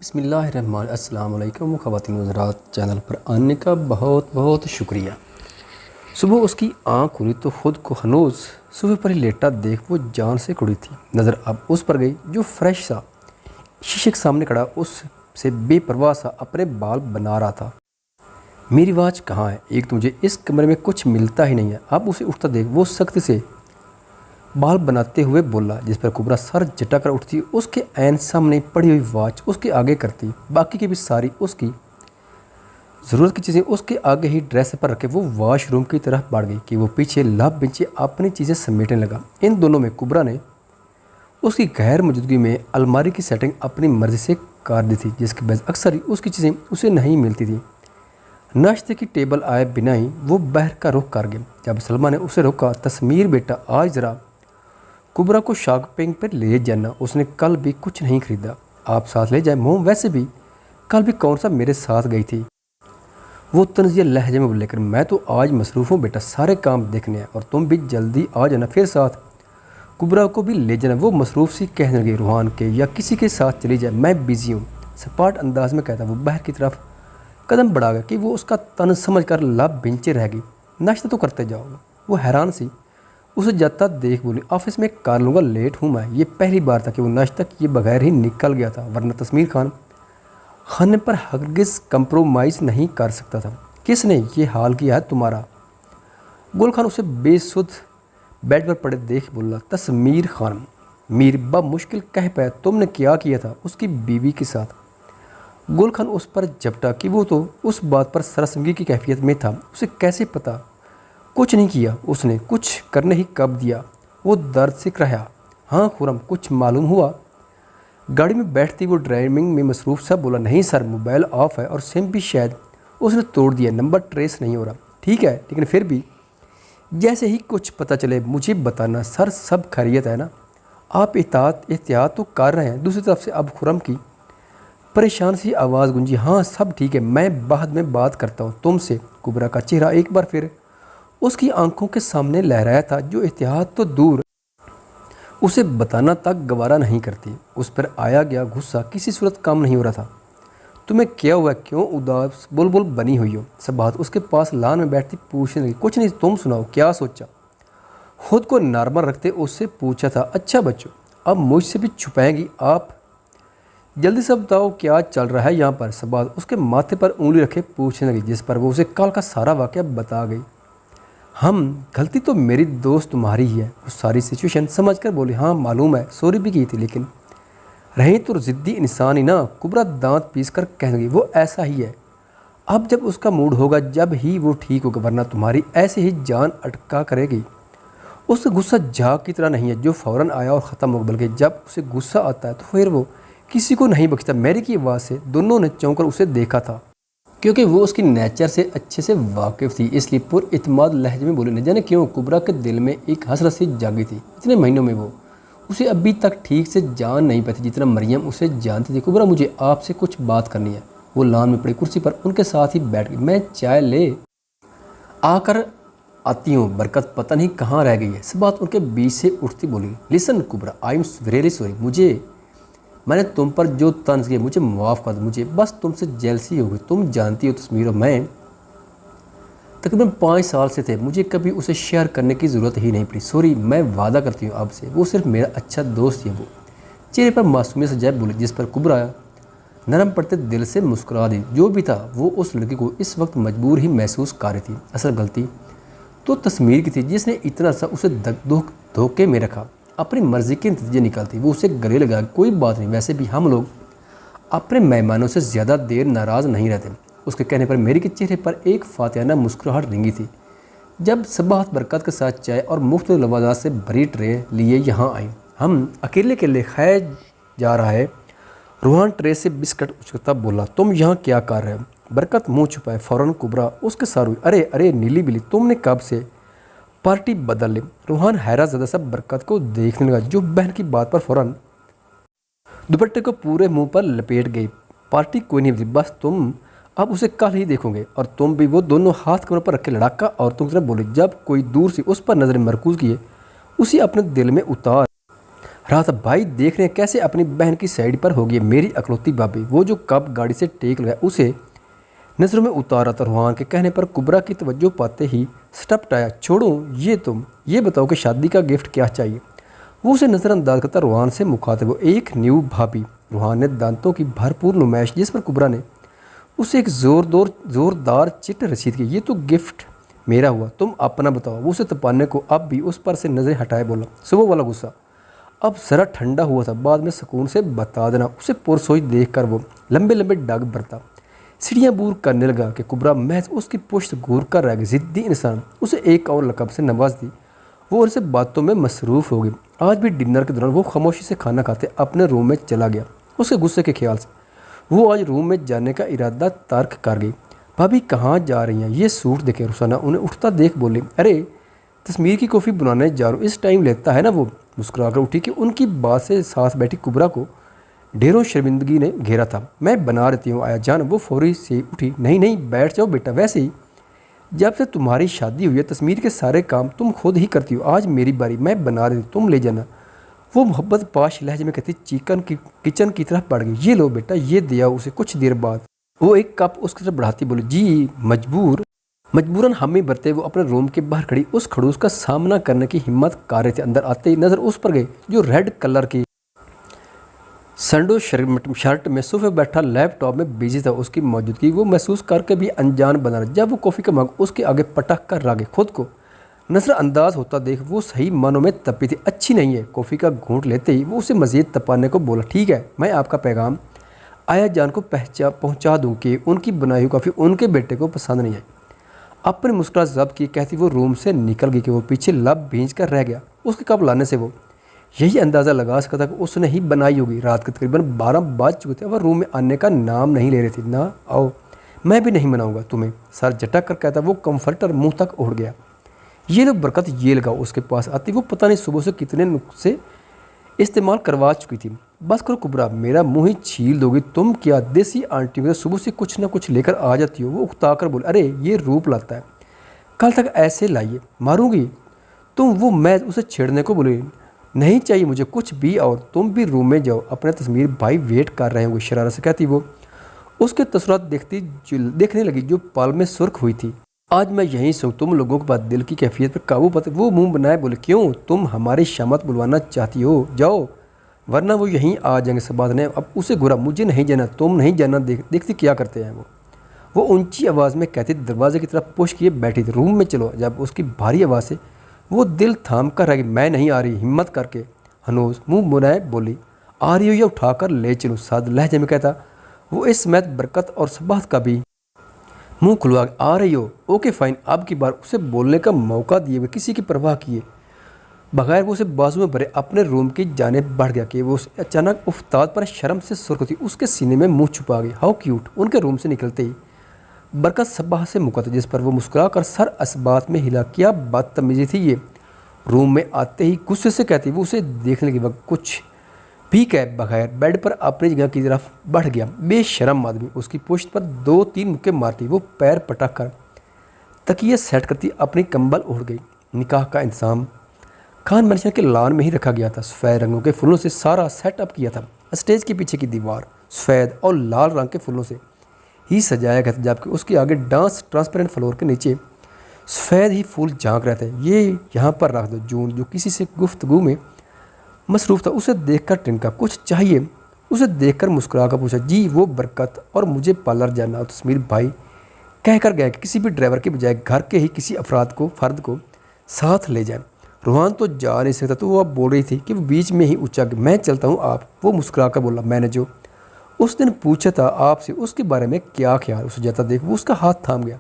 بسم اللہ الرحمن السلام علیکم خواتین و حضرات، چینل پر آنے کا بہت بہت شکریہ۔ صبح اس کی آنکھ کھلی تو خود کو ہنوز صبح پر ہی لیٹا دیکھ وہ جان سے کڑی تھی۔ نظر اب اس پر گئی جو فریش سا شیشے کے سامنے کھڑا اس سے بے پرواہ سا اپنے بال بنا رہا تھا۔ میری واچ کہاں ہے؟ ایک تو مجھے اس کمرے میں کچھ ملتا ہی نہیں ہے۔ اب اسے اٹھتا دیکھ وہ سختی سے بال بناتے ہوئے بولا، جس پر کبرا سر جھٹا کر اٹھتی، اس کے عین سامنے پڑی ہوئی واچ اس کے آگے کرتی، باقی کی بھی ساری اس کی ضرورت کی چیزیں اس کے آگے ہی ڈریس پر رکھے وہ واش روم کی طرف بڑھ گئی کہ وہ پیچھے لب بنچے اپنی چیزیں سمیٹنے لگا۔ ان دونوں میں کبرا نے اس کی غیر موجودگی میں الماری کی سیٹنگ اپنی مرضی سے کر دی تھی، جس کے باعث اکثر ہی اس کی چیزیں اسے نہیں ملتی تھیں۔ ناشتے کی ٹیبل آئے بنا ہی وہ باہر کا رخ کر گیا۔ جب سلمہ نے اسے روکا، تسمیر بیٹا آج ذرا کبرا کو شاپنگ پر لے جانا، اس نے کل بھی کچھ نہیں خریدا، آپ ساتھ لے جائیں۔ موم ویسے بھی کل بھی کون سا میرے ساتھ گئی تھی، وہ طنزیہ لہجے میں بولے، لیکن میں تو آج مصروف ہوں بیٹا، سارے کام دیکھنے ہیں، اور تم بھی جلدی آ جانا، پھر ساتھ کبرا کو بھی لے جانا۔ وہ مصروف سی کہنے لگی، روحان کے یا کسی کے ساتھ چلی جائے، میں بزی ہوں، سپاٹ انداز میں کہتا وہ باہر کی طرف قدم بڑھا گیا کہ وہ اس کا تن سمجھ کر لب بنچے رہ گئی۔ ناشتہ تو کرتے جاؤ۔ وہ حیران سی اسے جاتا دیکھ بولی، آفس میں کر لوں گا، لیٹ ہوں میں۔ یہ پہلی بار تھا کہ وہ ناشتہ کیے بغیر ہی نکل گیا تھا، ورنہ تسمیر خان کھانے پر ہرگز کمپرومائز نہیں کر سکتا تھا۔ کس نے یہ حال کیا ہے تمہارا؟ گل خان اسے بے سدھ بیڈ پر پڑے دیکھ بولا، تسمیر خانم۔ میر بمشکل کہہ پایا، تم نے کیا کیا تھا اس کی بیوی کے ساتھ؟ گل خان اس پر جھپٹا کہ وہ تو اس بات پر سرسنگی کی کیفیت میں تھا، اسے کیسے پتہ؟ کچھ نہیں کیا اس نے، کچھ کرنے ہی کب دیا؟ وہ درد سے رہا۔ ہاں خرم، کچھ معلوم ہوا؟ گاڑی میں بیٹھتی وہ ڈرائیونگ میں مصروف سا بولا، نہیں سر، موبائل آف ہے اور سم بھی شاید اس نے توڑ دیا، نمبر ٹریس نہیں ہو رہا۔ ٹھیک ہے، لیکن پھر بھی جیسے ہی کچھ پتہ چلے مجھے بتانا۔ سر سب خیریت ہے نا؟ آپ احتیاط تو کر رہے ہیں؟ دوسری طرف سے اب خرم کی پریشان سی آواز گونجی، ہاں سب ٹھیک ہے، میں بعد میں بات کرتا ہوں تم سے۔ کبرا کا چہرہ ایک بار پھر اس کی آنکھوں کے سامنے لہرایا تھا، جو احتیاط تو دور اسے بتانا تک گوارا نہیں کرتی۔ اس پر آیا گیا غصہ کسی صورت کم نہیں ہو رہا تھا۔ تمہیں کیا ہوا، کیوں اداس بلبل بنی ہوئی ہو؟ سبات اس کے پاس لان میں بیٹھتی پوچھنے لگی، کچھ نہیں، تم سناؤ، کیا سوچا؟ خود کو نارمل رکھتے اس سے پوچھا تھا، اچھا بچوں، اب مجھ سے بھی چھپائیں گی آپ؟ جلدی سے بتاؤ کیا چل رہا ہے یہاں پر؟ سبات اس کے ماتھے پر انگلی رکھے پوچھنے لگی، جس پر وہ اسے کل کا سارا واقعہ بتا گئی۔ غلطی تو میری دوست تمہاری ہی ہے، وہ ساری سچویشن سمجھ کر بولی، ہاں معلوم ہے، سوری بھی کی تھی، لیکن رہیں تو ضدی انسان ہی نا۔ کبرا دانت پیس کر کہنے لگی، وہ ایسا ہی ہے، اب جب اس کا موڈ ہوگا جب ہی وہ ٹھیک ہوگا، ورنہ تمہاری ایسے ہی جان اٹکا کرے گی۔ اس کا غصہ جھاگ کی طرح نہیں ہے جو فوراً آیا اور ختم ہو، بلکہ جب اسے غصہ آتا ہے تو پھر وہ کسی کو نہیں بخشتا۔ میری کی آواز سے دونوں نے چونک کر اسے دیکھا تھا، کیونکہ وہ اس کی نیچر سے اچھے سے واقف تھی، اس لیے پر اعتماد لہجے میں بولی، نہ جانے کیوں کبرا کے دل میں ایک حسرت سی جاگی تھی۔ اتنے مہینوں میں وہ اسے ابھی تک ٹھیک سے جان نہیں پاتی جتنا مریم اسے جانتی تھی۔ کبرا، مجھے آپ سے کچھ بات کرنی ہے۔ وہ لان میں پڑی کرسی پر ان کے ساتھ ہی بیٹھ گئی۔ میں چائے لے آ کر آتی ہوں، برکت پتہ نہیں کہاں رہ گئی ہے۔ سبات ان کے بیچ سے اٹھتی بولی، لسن کبرا، آئی ایم ریئلی سوری، میں نے تم پر جو طنز کیا مجھے معاف کر دو، مجھے بس تم سے جیلسی ہو گئی۔ تم جانتی ہو تسمیر، اور میں تقریباً 5 سال سے تھے، مجھے کبھی اسے شیئر کرنے کی ضرورت ہی نہیں پڑی۔ سوری، میں وعدہ کرتی ہوں اب سے وہ صرف میرا اچھا دوست ہے۔ وہ چہرے پر معصومیت سے جائب بولی، جس پر کبرا نرم پڑتے دل سے مسکرا دی۔ جو بھی تھا وہ اس لڑکی کو اس وقت مجبور ہی محسوس کر رہی تھی۔ اصل غلطی تو تسمیر کی تھی، جس نے اتنا سا اسے دھوکے میں رکھا، اپنی مرضی کے نتیجے نکالتی۔ وہ اسے گلے لگا، کوئی بات نہیں، ویسے بھی ہم لوگ اپنے مہمانوں سے زیادہ دیر ناراض نہیں رہتے۔ اس کے کہنے پر میری کے چہرے پر ایک فاتحانہ مسکراہٹ رنگی تھی۔ جب سبات برکت کے ساتھ چائے اور مختلف لوازات سے بھری ٹرے لیے یہاں آئیں، ہم اکیلے کے لیے خیر جا رہا ہے۔ روحان ٹرے سے بسکٹ اچکتا بولا، تم یہاں کیا کر رہے ہو؟ برکت منہ چھپائے، فوراً کبرا اس کے ساتھ ہوئی، ارے نیلی بلی، تم نے کب سے پارٹی بدل لی؟ روحان حیرت زدہ سا برکت کو دیکھنے لگا، جو بہن کی بات پر فوراً دوپٹے کو پورے منہ پر لپیٹ گئی۔ پارٹی کوئی نہیں بدلی، بس تم اب اسے کل ہی دیکھو گے، اور تم بھی۔ وہ دونوں ہاتھ کمر پر رکھے لڑاکا عورتوں کی طرح بولی، جب کوئی دور سے اس پر نظر مرکوز کیے اسے اپنے دل میں اتار रहा था। भाई देख रहे हैं कैसे अपनी बहन की साइड पर हो गई मेरी अकलौती भाभी। वो जो कब गाड़ी से टेक लगा उसे नज़रों में उतारा था। रूहान के कहने पर कुबरा की तवज्जो पाते ही सटपटाया, छोड़ो ये तुम ये बताओ कि शादी का गिफ्ट क्या चाहिए। वो उसे नज़रअंदाज करता रूहान से मुखातिब वो एक न्यू भाभी। रूहान ने दांतों की भरपूर नुमाइश जिस पर कुबरा ने उसे एक ज़ोरदार चिट रसीद की। ये तो गिफ्ट मेरा हुआ, तुम अपना बताओ। वो उसे तपाने को अब भी उस पर से नज़रें हटाए बोला, सुबह वाला गुस्सा अब ज़रा ठंडा हुआ था, बाद में सुकून से बता देना। उसे पुरसोई देख कर वो लंबे लंबे डाग भरता सीढ़ियाँ बूर करने लगा कि कुबरा महज उसकी पुश्त घूर कर रह गई। ज़िद्दी इंसान उसे एक और लकब से नवाज दी। वो उनसे बातों में मसरूफ़ हो गई। आज भी डिनर के दौरान वो खामोशी से खाना खाते अपने रूम में चला गया। उसके गुस्से के ख्याल से वो आज रूम में जाने का इरादा तर्क कर गई। भाभी कहाँ जा रही हैं? ये सूट देखे। रुसाना उन्हें उठता देख बोली, अरे तस्मीर की कॉफ़ी बनाने जा रहा हूँ, इस टाइम लेता है ना। वो मुस्कुराकर उठी कि उनकी बात से साथ बैठी कुबरा को ढेरों शर्मिंदगी ने घेरा था। मैं बना देती हूँ आया जान। वो फौरी से उठी, नहीं नहीं बैठ जाओ बेटा। वैसे ही जब से तुम्हारी शादी हुई है तस्मीर के सारे काम तुम खुद ही करती हो, आज मेरी बारी, मैं बना देती, तुम ले जाना। वो मोहब्बत पाश लहजे में कहती किचन की तरफ बढ़ गई। ये लो बेटा, ये दिया उसे। कुछ देर बाद वो एक कप उसकी तरफ बढ़ाती बोली, जी मजबूरन हामी भरते वो अपने रूम के बाहर खड़ी उस खड़ूस का सामना करने की हिम्मत कर रहे थे। अंदर आते ही नज़र उस पर गई जो रेड कलर की संडो शर्ट में सोफे बैठा लैपटॉप में बिजी था। उसकी मौजूदगी वो महसूस करके भी अनजान बना रहा। जब वो कॉफ़ी का मग उसके आगे पटक कर रह गए, खुद को नज़रअंदाज होता देख वो सही मानों में तपी थी। अच्छी नहीं है। कॉफ़ी का घूंट लेते ही वो उसे मज़ीद तपाने को बोला, ठीक है मैं आपका पैगाम आया जान को पहुँचा दूँ कि उनकी बनाई हुई कॉफ़ी उनके बेटे को पसंद नहीं आई। अपनी मुस्कुराहट ज़ब्त की कहती वो रूम से निकल गई कि वो पीछे लब भींच कर रह गया। उसके कप लाने से वो यही अंदाज़ा लगा सका था कि उसने ही बनाई होगी। रात के तकरीबन 12 बज चुके थे। वह रूम में आने का नाम नहीं ले रही थी। ना आओ, मैं भी नहीं मनाऊंगा तुम्हें, सर झटक कर कहता। वो कंफर्टर मुंह तक उड़ गया। ये लो बरकत, ये लगाओ। उसके पास आती वो पता नहीं सुबह से कितने नुस्खे इस्तेमाल करवा चुकी थी। बस करो कुबरा, मेरा मुँह ही छील दोगी। तुम क्या देसी आंटी को सुबह से कुछ ना कुछ लेकर आ जाती हो। वो उकता कर बोले, अरे ये रूप लाता है, कल तक ऐसे लाइए, मारूंगी तुम। वो मैं उसे छेड़ने को बोली, नहीं चाहिए मुझे कुछ भी, और तुम भी रूम में जाओ, अपने तस्मीर भाई वेट कर रहे होंगे। शरारत से कहती वो उसके तसुरात देखने लगी जो पाल में सुर्ख हुई थी। आज मैं यहीं से तुम लोगों के बाद दिल की कैफियत पर काबू पाते। वो मुंह बनाए बोले, क्यों तुम हमारी शामत बुलवाना चाहती हो? जाओ वरना वो यहीं आ जाएंगे। सबाद ने अब उसे घुरा, मुझे नहीं जाना, तुम नहीं जाना। देखती क्या करते हैं वो ऊंची आवाज़ में कहती दरवाजे की तरफ पुश किए बैठी थी। रूम में चलो। जब उसकी भारी आवाज़ से वो दिल थाम कर रह गई। मैं नहीं आ रही। हिम्मत करके हनोज मुंह बनाए बोली, आ रही हो या उठा कर ले चलूँ? साद लहजे में कहता वो इस समय बरकत और सबात का भी मुंह खुलवा, आ रही हो? Okay fine. अब की बार उसे बोलने का मौका दिए हुए किसी की परवाह किए बगैर वो उसे बाजू में भरे अपने रूम की जाने बढ़ गया कि वो अचानक उफ्ताद पर शर्म से सुर्ख थी। उसके सीने में मुंह छुपा गई। How cute. उनके रूम से निकलते ही बरकत सबाह से मुकता, जिस पर वो मुस्कुरा कर सर असबात में हिला। क्या बदतमीजी थी ये। रूम में आते ही गुस्से से कहती वो उसे देखने के वक्त कुछ भी कह बगैर बेड पर अपनी जगह की तरफ बढ़ गया। बेशरम आदमी। उसकी पुश्त पर 2-3 मुक्के मारती वो पैर पटक कर तकिए सेट करती अपनी कंबल उड़ गई। निकाह का इंतजाम खान मनशा के लान में ही रखा गया था। सफ़ेद रंगों के फूलों से सारा सेटअप किया था। स्टेज के पीछे की दीवार सफ़ेद और लाल रंग के फूलों से ही सजाया गया था, जबकि उसके आगे डांस ट्रांसपेरेंट फ्लोर के नीचे सफ़ेद ही फूल झांक रहे थे। ये यहाँ पर रख दो। जून जो किसी से गुफ्तगू में मसरूफ़ था उसे देखकर टिनका, कुछ चाहिए? उसे देखकर मुस्कुरा कर पूछा, जी वो बरकत और मुझे पार्लर जाना। और तस्मीर भाई कह कर गया कि किसी भी ड्राइवर के बजाय घर के ही किसी फ़र्द को साथ ले जाए। रूहान तो जा नहीं सकता, तो वो अब बोल रही थी कि वो बीच में ही ऊँचा कि मैं चलता हूँ आप। वो मुस्कुरा कर बोला, मैंने जो उस दिन पूछा था आपसे उसके बारे में क्या ख्याल? उसे जाता देख वो उसका हाथ थाम गया।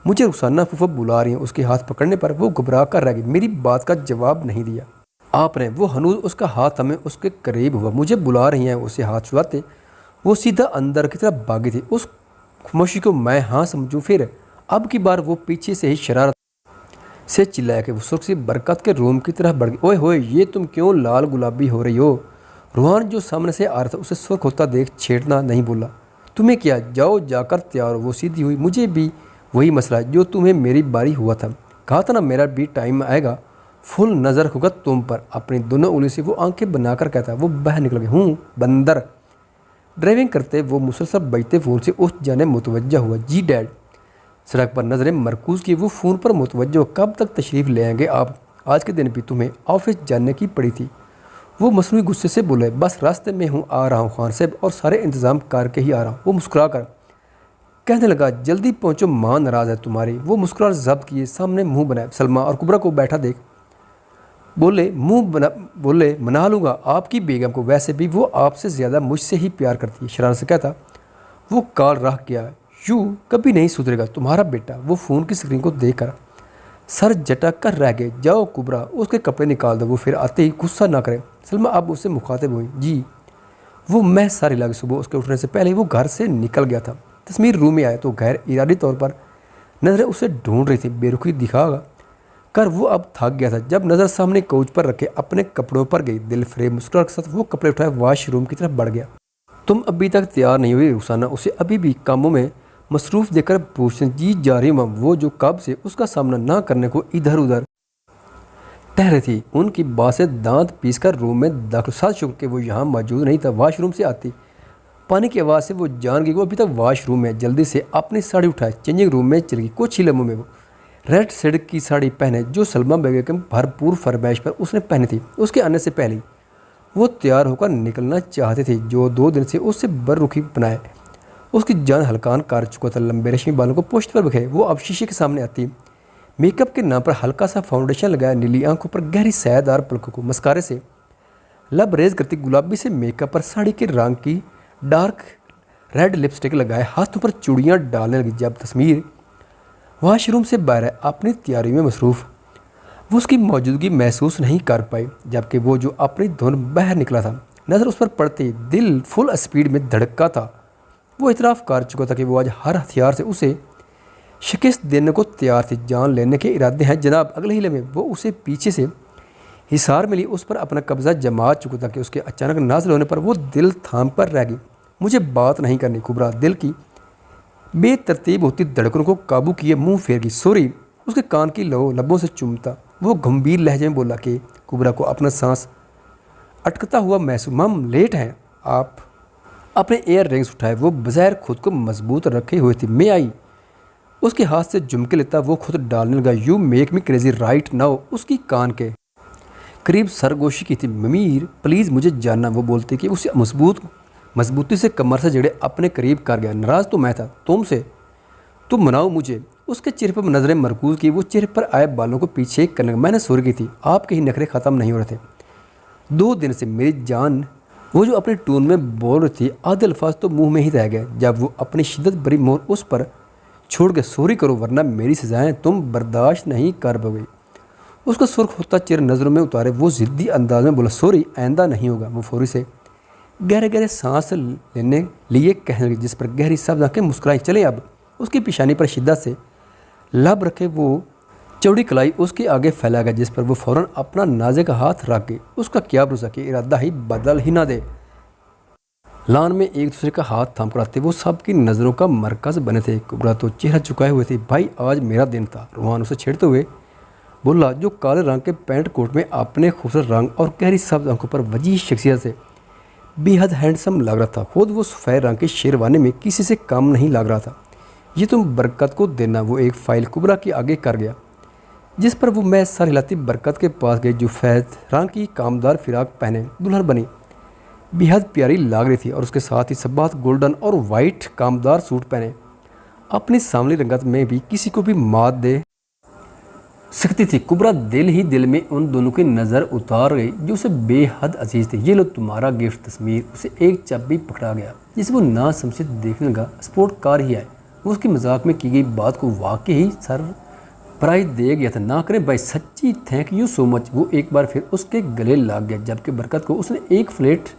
मुझे रुसाना फूफा बुला रही हैं। उसके हाथ पकड़ने पर वो घबरा कर रह गई। मेरी बात का जवाब नहीं दिया आपने। वो हनूज उसका हाथ हमें उसके करीब हुआ। मुझे बुला रही हैं। उसे हाथ छुआते वो सीधा अंदर की तरफ भागी थी। उस खामोशी को मैं हाँ समझूँ। फिर अब की बार वो पीछे से ही शरारत से चिल्लाया कि वो सुर्खी बरकत के रूम की तरफ बढ़ गई। ओए होए, ये तुम क्यों लाल गुलाबी हो रही हो? रूहान जो सामने से आ रहा था उसे सुर्ख होता देख छेड़ना नहीं बोला। तुम्हें क्या, जाओ जाकर तैयार हो। वो सीधी हुई। मुझे भी वही मसला जो तुम्हें मेरी बारी हुआ था। कहा था ना मेरा भी टाइम आएगा। फुल नज़र होगा तुम पर। अपनी दोनों उंगली से वो आंखें बनाकर कहता, वो बाहर निकल गए हूँ बंदर। ड्राइविंग करते वो मुसलसल बजते फ़ोन से उस जाने मुतवज्जा हुआ। जी डैड। सड़क पर नज़रें मरकूज़ की वो फ़ोन पर मुतवज्जा, कब तक तशरीफ़ ले आएंगे आप? आज के दिन भी तुम्हें ऑफिस जाने की पड़ी थी। वो मसनूई गुस्से से बोले, बस रास्ते में हूँ, आ रहा हूँ खान साहब, और सारे इंतज़ाम करके ही आ रहा हूँ। वो मुस्कुरा कर कहने लगा, जल्दी पहुँचो, माँ नाराज़ है तुम्हारी। वो मुस्कुरा जब्त किए सामने मुँह बनाए सलमा और कुबरा को बैठा देख बोले मना लूँगा आपकी बेगम को, वैसे भी वो आपसे ज़्यादा मुझसे ही प्यार करती है। शरारत से कहता वो काल रह गया, यूँ कभी नहीं सुधरेगा तुम्हारा बेटा। वो फ़ोन की स्क्रीन को देखकर सर झटक कर रह गए। जाओ कुबरा, उसके कपड़े निकाल दो, वो फिर आते ही गुस्सा ना करे। सलमा अब उससे मुखातिब हुई। जी। वो मैं सारी लगी। सुबह उसके उठने से पहले वो घर से निकल गया था। तस्मीर रूम में आए तो गैर इरादी तौर पर नज़रें उसे ढूंढ रही थी। बेरुखी दिखागा कर वो अब थक गया था। जब नज़र सामने कोच पर रखे अपने कपड़ों पर गई, दिल फरेब मुस्कुराहट के साथ वो कपड़े उठाए वाशरूम की तरफ बढ़ गया। तुम अभी तक तैयार नहीं हुई रुखसाना? उसे अभी भी कामों में मसरूफ़ देखकर पूछने जी जा रही हूँ। वो जो कब से उसका सामना ना करने को इधर उधर ठहरे थी, उनकी बात से दांत पीसकर रूम में दाखिल। साथ शुक्र के वो यहाँ मौजूद नहीं था। वाशरूम से आती पानी की आवाज़ से वो जान गई वो अभी तक वाशरूम में। जल्दी से अपनी साड़ी उठाए चेंजिंग रूम में चली गई। कुछ ही लम्हों में वो रेड शेड की साड़ी पहने जो सलमा बेगम भरपूर फरमाइश पर उसने पहनी थी। उसके आने से पहले वो तैयार होकर निकलना चाहते थे। जो 2 दिन से उससे बररुखी बनाए उसकी जान हल्कान कर चुका था। लंबे रेशमी बालों को पोस्ट पर बिखेरे वो अब शीशे के सामने आती, मेकअप के नाम पर हल्का सा फाउंडेशन लगाया, नीली आंखों पर गहरी सयादार पलकों को मस्कारे से लब रेज करती, गुलाबी से मेकअप पर साड़ी के रंग की डार्क रेड लिपस्टिक लगाए, हाथों पर चूड़ियाँ डालने लगी। जब तस्मीर वाशरूम से बाहर है अपनी तैयारी में मसरूफ़, वो उसकी मौजूदगी महसूस नहीं कर पाई। जबकि वो जो अपनी धुन बाहर निकला था, नज़र उस पर पड़ते दिल फुल स्पीड में धड़का था। वो इतराफ़ कर चुका था कि वो आज हर हथियार से उसे शिकस्त देने को तैयार थी। जान लेने के इरादे हैं जनाब। अगले ही लम्हे वो उसे पीछे से हिसार मिली, उस पर अपना कब्जा जमा चुका था कि उसके अचानक नाज़िल होने पर वो दिल थाम कर रह गई। मुझे बात नहीं करनी कुबरा। दिल की बेतरतीब होती धड़कनों को काबू किए मुंह फेर गई। सॉरी। उसके कान की लबों से चूमता वो गंभीर लहजे में बोला कि कुबरा को अपना सांस अटकता हुआ महसूस। मम लेट हैं आप। अपने एयर रिंग्स उठाए वो बज़ाहिर खुद को मजबूत रखे हुए थी। मैं आई उसके हाथ से झुमके लेता वो खुद डालने लगा। You make me crazy right now. उसकी कान के करीब सरगोशी की थी। ममीर प्लीज़ मुझे जानना। वो बोलती कि उसे मजबूती से कमर से जड़े अपने करीब कर गया। नाराज़ तो मैं था तुमसे, तुम मनाओ मुझे। उसके चेहरे पर नज़रें मरकूज़ की। वो चेहरे पर आए बालों को पीछे करने लगा। मैंने सुर की थी आपके ही नखरे ख़त्म नहीं हो रहे थे 2 दिन से मेरी जान। वो जो अपने टोन में बोल रही थी आधे अल्फाज तो मुंह में ही रह गए जब वो अपनी शिद्दत भरी मोहर उस पर छोड़ के सॉरी करो वरना मेरी सजाएं तुम बर्दाश्त नहीं कर पाओगे। उसका सुर्ख होता चेहरा नज़रों में उतारे वो ज़िद्दी अंदाज में बोला, सॉरी आइंदा नहीं होगा। वो फौरी से गहरे गहरे सांस लेने लिए कहने लगी, जिस पर गहरी सब्ज़ आंखें मुस्कुराई। चले अब। उसकी पेशानी पर शिद्दत से लब रखे वो चौड़ी कलाई उसके आगे फैला गया, जिस पर वो फ़ौरन अपना नाज़ुक हाथ रख गई। उसका क्या भरोसा कि इरादा ही बदल ही ना दे। लान में एक दूसरे का हाथ थाम कर आते वो सबकी नज़रों का मरकज़ बने थे। कुबरा तो चेहरा झुकाए हुए थे। भाई आज मेरा दिन था। रूहान उसे छेड़ते हुए बोला, जो काले रंग के पैंट कोट में अपने खूबसूरत रंग और गहरी सब्ज़ आंखों पर वजीह शख्सियत से बेहद हैंडसम लग रहा था। खुद वो सफ़ेद रंग की शेरवानी में किसी से कम नहीं लग रहा था। ये तुम बरकत को देना। वो एक फ़ाइल कुबरा के आगे कर गया, जिस पर वो मैं सर हिलाती बरकत के पास गई, जो सफ़ेद रंग की कामदार फिराक पहने दुल्हन बनी बेहद प्यारी लग रही थी, और उसके साथ ही सब्बात गोल्डन और वाइट कामदार सूट पहने अपनी सांवली रंगत में भी किसी को भी मात दे सकती थी। कुबरा दिल ही दिल में उन दोनों की नज़र उतार गई जो उसे बेहद अजीज़ थे। ये लो तुम्हारा गिफ्ट। तस्वीर उसे एक चाबी पकड़ा गया जिसे वो ना समझे देखने लगा। स्पोर्ट कार ही है। वो उसकी मजाक में की गई बात को वाकई ही सरप्राइज दे गया था। ना करें भाई, सच्ची थैंक यू सो मच। वो एक बार फिर उसके गले लग गया, जबकि बरकत को उसने एक फ्लैट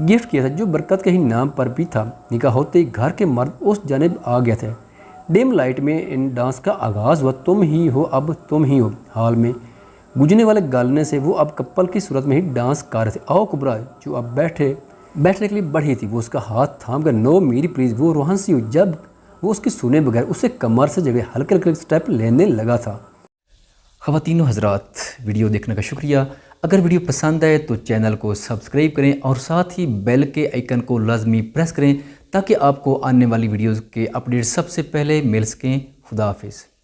गिफ्ट किया था जो बरकत के ही नाम पर भी था। निकाह होते ही घर के मर्द उस जानिब आ गए थे। डिम लाइट में इन डांस का आगाज़ हुआ। तुम ही हो, अब तुम ही हो। हाल में गुजरने वाले गालने से वो अब कपल की सूरत में ही डांस कर रहे थे। आओ कुबरा, जो अब बैठने के लिए बढ़ी थी, वो उसका हाथ थाम कर नो मेरी प्लीज़। वो रोहन सी हुई जब वो उसकी सुने बगैर उसे कमर से जगह हल्के हल्के स्टेप लेने लगा था। خواتین و حضرات، ویڈیو دیکھنے کا شکریہ۔ اگر ویڈیو پسند آئے تو چینل کو سبسکرائب کریں اور ساتھ ہی بیل کے آئیکن کو لازمی پریس کریں تاکہ آپ کو آنے والی ویڈیوز کے اپڈیٹ سب سے پہلے مل سکیں۔ خدا حافظ۔